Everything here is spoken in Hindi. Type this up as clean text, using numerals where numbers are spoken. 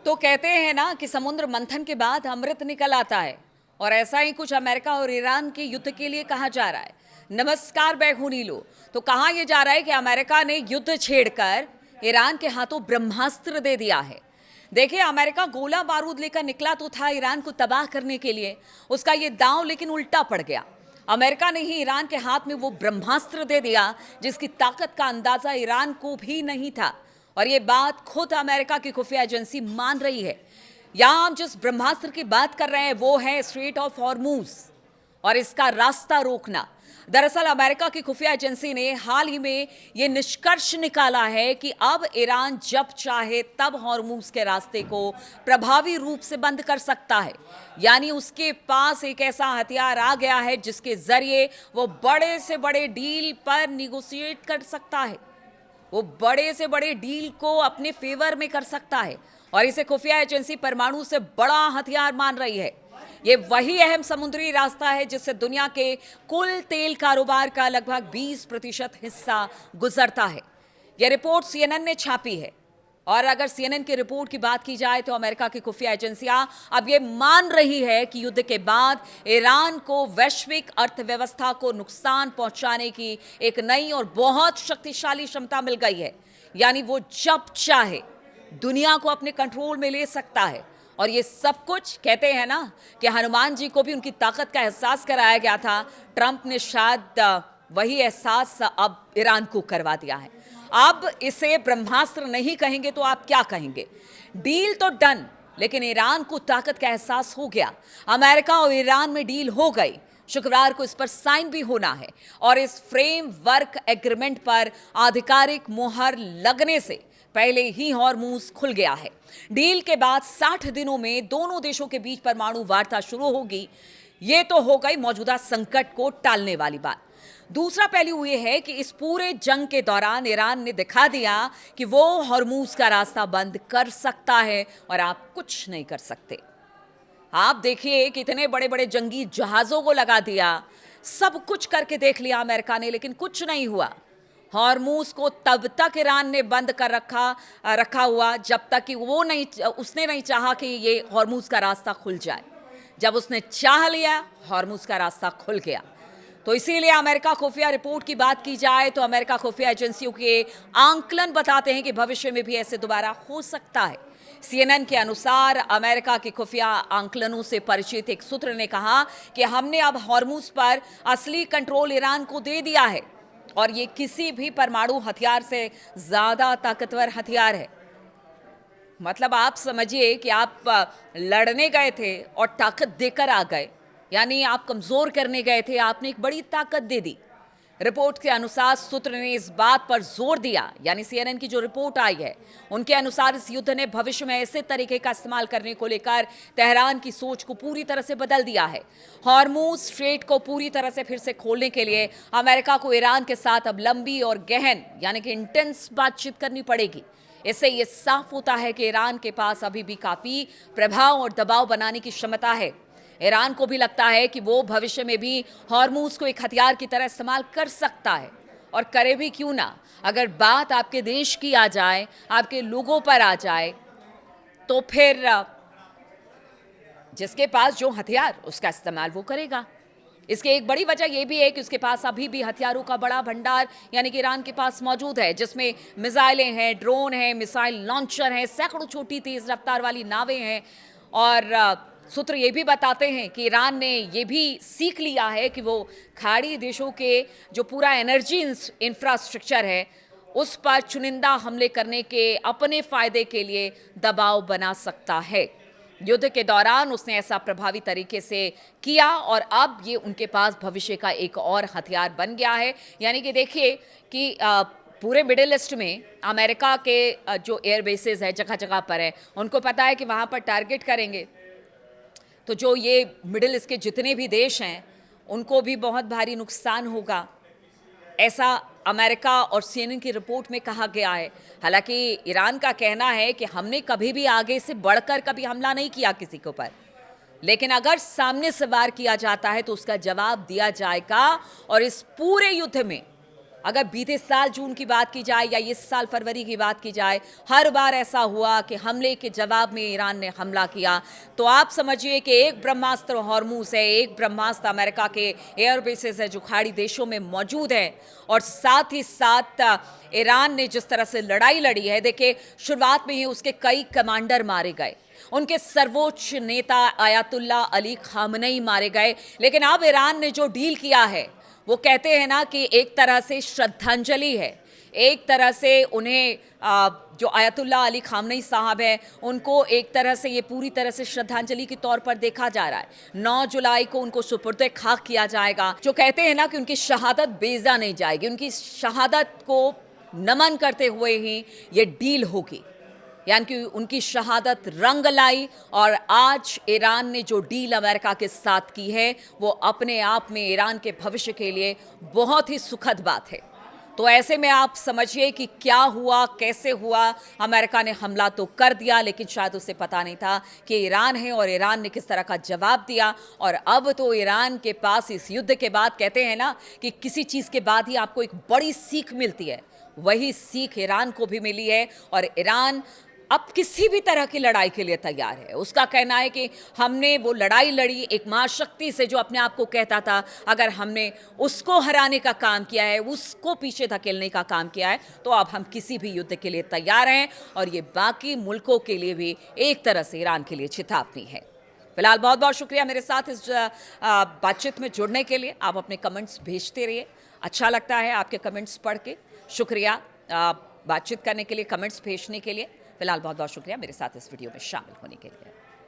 तो कहते हैं ना कि समुद्र मंथन के बाद अमृत निकल आता है और ऐसा ही कुछ अमेरिका और ईरान के युद्ध के लिए कहा जा रहा है। नमस्कार, मैं हूं नीलू। तो कहा यह जा रहा है कि अमेरिका ने युद्ध छेड़कर ईरान के हाथों ब्रह्मास्त्र दे दिया है। देखिए, अमेरिका गोला बारूद लेकर निकला तो था ईरान को तबाह करने के लिए। उसका ये दांव लेकिन उल्टा पड़ गया। अमेरिका ने ही ईरान के हाथ में वो ब्रह्मास्त्र दे दिया जिसकी ताकत का अंदाजा ईरान को भी नहीं था। और ये बात खुद अमेरिका की खुफिया एजेंसी मान रही है। यहां हम जिस ब्रह्मास्त्र की बात कर रहे हैं वो है स्ट्रेट ऑफ हॉर्मूज और इसका रास्ता रोकना। दरअसल अमेरिका की खुफिया एजेंसी ने हाल ही में यह निष्कर्ष निकाला है कि अब ईरान जब चाहे तब हॉर्मूज के रास्ते को प्रभावी रूप से बंद कर सकता है। यानी उसके पास एक ऐसा हथियार आ गया है जिसके जरिए वो बड़े से बड़े डील पर निगोशिएट कर सकता है। वो बड़े से बड़े डील को अपने फेवर में कर सकता है और इसे खुफिया एजेंसी परमाणु से बड़ा हथियार मान रही है। ये वही अहम समुद्री रास्ता है जिससे दुनिया के कुल तेल कारोबार का लगभग 20% हिस्सा गुजरता है। यह रिपोर्ट सीएनएन ने छापी है और अगर सीएनएन की रिपोर्ट की बात की जाए तो अमेरिका की खुफिया एजेंसियां अब ये मान रही है कि युद्ध के बाद ईरान को वैश्विक अर्थव्यवस्था को नुकसान पहुंचाने की एक नई और बहुत शक्तिशाली क्षमता मिल गई है। यानी वो जब चाहे दुनिया को अपने कंट्रोल में ले सकता है। और ये सब कुछ कहते हैं ना कि हनुमान जी को भी उनकी ताकत का एहसास कराया गया था। ट्रंप ने शायद वही एहसास अब ईरान को करवा दिया है। अब इसे ब्रह्मास्त्र नहीं कहेंगे तो आप क्या कहेंगे? डील तो डन, लेकिन ईरान को ताकत का एहसास हो गया। अमेरिका और ईरान में डील हो गई। शुक्रवार को इस पर साइन भी होना है और इस फ्रेमवर्क एग्रीमेंट पर आधिकारिक मुहर लगने से पहले ही हॉर्मूज खुल गया है। डील के बाद 60 दिनों में दोनों देशों के बीच परमाणु वार्ता शुरू होगी। ये तो हो गई मौजूदा संकट को टालने वाली बात। दूसरा पहलू यह है कि इस पूरे जंग के दौरान ईरान ने दिखा दिया कि वो हॉर्मूज का रास्ता बंद कर सकता है और आप कुछ नहीं कर सकते। आप देखिए कि इतने बड़े बड़े जंगी जहाजों को लगा दिया, सब कुछ करके देख लिया अमेरिका ने, लेकिन कुछ नहीं हुआ। हॉर्मूज को तब तक ईरान ने बंद कर रखा हुआ जब तक कि उसने नहीं चाहा कि ये हॉर्मूज का रास्ता खुल जाए। जब उसने चाह लिया, हॉर्मूज का रास्ता खुल गया। तो इसीलिए अमेरिका खुफिया रिपोर्ट की बात की जाए तो अमेरिका खुफिया एजेंसियों के आंकलन बताते हैं कि भविष्य में भी ऐसे दोबारा हो सकता है। सीएनएन के अनुसार अमेरिका के खुफिया आंकलनों से परिचित एक सूत्र ने कहा कि हमने अब हॉर्मूज पर असली कंट्रोल ईरान को दे दिया है और ये किसी भी परमाणु हथियार से ज्यादा ताकतवर हथियार है। मतलब आप समझिए कि आप लड़ने गए थे और ताकत देकर आ गए। यानी आप कमजोर करने गए थे, आपने एक बड़ी ताकत दे दी। रिपोर्ट के अनुसार सूत्र ने इस बात पर जोर दिया, यानी सीएनएन की जो रिपोर्ट आई है उनके अनुसार इस युद्ध ने भविष्य में ऐसे तरीके का इस्तेमाल करने को लेकर तेहरान की सोच को पूरी तरह से बदल दिया है। हॉर्मूज स्ट्रेट को पूरी तरह से फिर से खोलने के लिए अमेरिका को ईरान के साथ अब लंबी और गहन यानी कि इंटेंस बातचीत करनी पड़ेगी। इससे यह साफ होता है कि ईरान के पास अभी भी काफी प्रभाव और दबाव बनाने की क्षमता है। ईरान को भी लगता है कि वो भविष्य में भी हॉर्मूज को एक हथियार की तरह इस्तेमाल कर सकता है और करे भी क्यों ना। अगर बात आपके देश की आ जाए, आपके लोगों पर आ जाए, तो फिर जिसके पास जो हथियार उसका इस्तेमाल वो करेगा। इसकी एक बड़ी वजह यह भी है कि उसके पास अभी भी हथियारों का बड़ा भंडार यानी कि ईरान के पास मौजूद है, जिसमें मिसाइलें हैं, ड्रोन हैं, मिसाइल लॉन्चर हैं, सैकड़ों छोटी तेज रफ्तार वाली नावें हैं। और सूत्र ये भी बताते हैं कि ईरान ने ये भी सीख लिया है कि वो खाड़ी देशों के जो पूरा एनर्जी इंफ्रास्ट्रक्चर है उस पर चुनिंदा हमले करने के अपने फायदे के लिए दबाव बना सकता है। युद्ध के दौरान उसने ऐसा प्रभावी तरीके से किया और अब ये उनके पास भविष्य का एक और हथियार बन गया है। यानी कि देखिए कि पूरे मिडिल ईस्ट में अमेरिका के जो एयर बेसेस है जगह जगह पर है, उनको पता है कि वहाँ पर टारगेट करेंगे तो जो ये मिडिल ईस्ट के जितने भी देश हैं उनको भी बहुत भारी नुकसान होगा, ऐसा अमेरिका और सीएनएन की रिपोर्ट में कहा गया है। हालांकि ईरान का कहना है कि हमने कभी भी आगे से बढ़कर कभी हमला नहीं किया किसी के ऊपर, लेकिन अगर सामने से वार किया जाता है तो उसका जवाब दिया जाएगा। और इस पूरे युद्ध में अगर बीते साल जून की बात की जाए या इस साल फरवरी की बात की जाए, हर बार ऐसा हुआ कि हमले के जवाब में ईरान ने हमला किया। तो आप समझिए कि एक ब्रह्मास्त्र हॉर्मूज है, एक ब्रह्मास्त्र अमेरिका के एयर बेसेस है जो खाड़ी देशों में मौजूद है, और साथ ही साथ ईरान ने जिस तरह से लड़ाई लड़ी है, देखिए शुरुआत में ही उसके कई कमांडर मारे गए, उनके सर्वोच्च नेता आयतुल्ला अली खामनेई मारे गए। लेकिन अब ईरान ने जो डील किया है, वो कहते हैं ना कि एक तरह से श्रद्धांजलि है, एक तरह से उन्हें जो आयतुल्ला अली खामनेई साहब हैं उनको एक तरह से ये पूरी तरह से श्रद्धांजलि के तौर पर देखा जा रहा है। 9 जुलाई को उनको सुपुर्द खाक किया जाएगा। जो कहते हैं ना कि उनकी शहादत बेजा नहीं जाएगी, उनकी शहादत को नमन करते हुए ही ये डील होगी, यानी कि उनकी शहादत रंग लाई। और आज ईरान ने जो डील अमेरिका के साथ की है वो अपने आप में ईरान के भविष्य के लिए बहुत ही सुखद बात है। तो ऐसे में आप समझिए कि क्या हुआ, कैसे हुआ। अमेरिका ने हमला तो कर दिया, लेकिन शायद उसे पता नहीं था कि ईरान है और ईरान ने किस तरह का जवाब दिया। और अब तो ईरान के पास इस युद्ध के बाद, कहते हैं ना कि किसी चीज़ के बाद ही आपको एक बड़ी सीख मिलती है, वही सीख ईरान को भी मिली है। और ईरान अब किसी भी तरह की लड़ाई के लिए तैयार है। उसका कहना है कि हमने वो लड़ाई लड़ी एक महाशक्ति से जो अपने आप को कहता था, अगर हमने उसको हराने का काम किया है, उसको पीछे धकेलने का काम किया है, तो अब हम किसी भी युद्ध के लिए तैयार हैं। और ये बाकी मुल्कों के लिए भी एक तरह से ईरान के लिए चेतावनी है। फिलहाल बहुत बहुत शुक्रिया मेरे साथ इस बातचीत में जुड़ने के लिए। आप अपने कमेंट्स भेजते रहिए, अच्छा लगता है आपके कमेंट्स पढ़ के। शुक्रिया बातचीत करने के लिए, कमेंट्स भेजने के लिए। फिलहाल बहुत बहुत शुक्रिया मेरे साथ इस वीडियो में शामिल होने के लिए।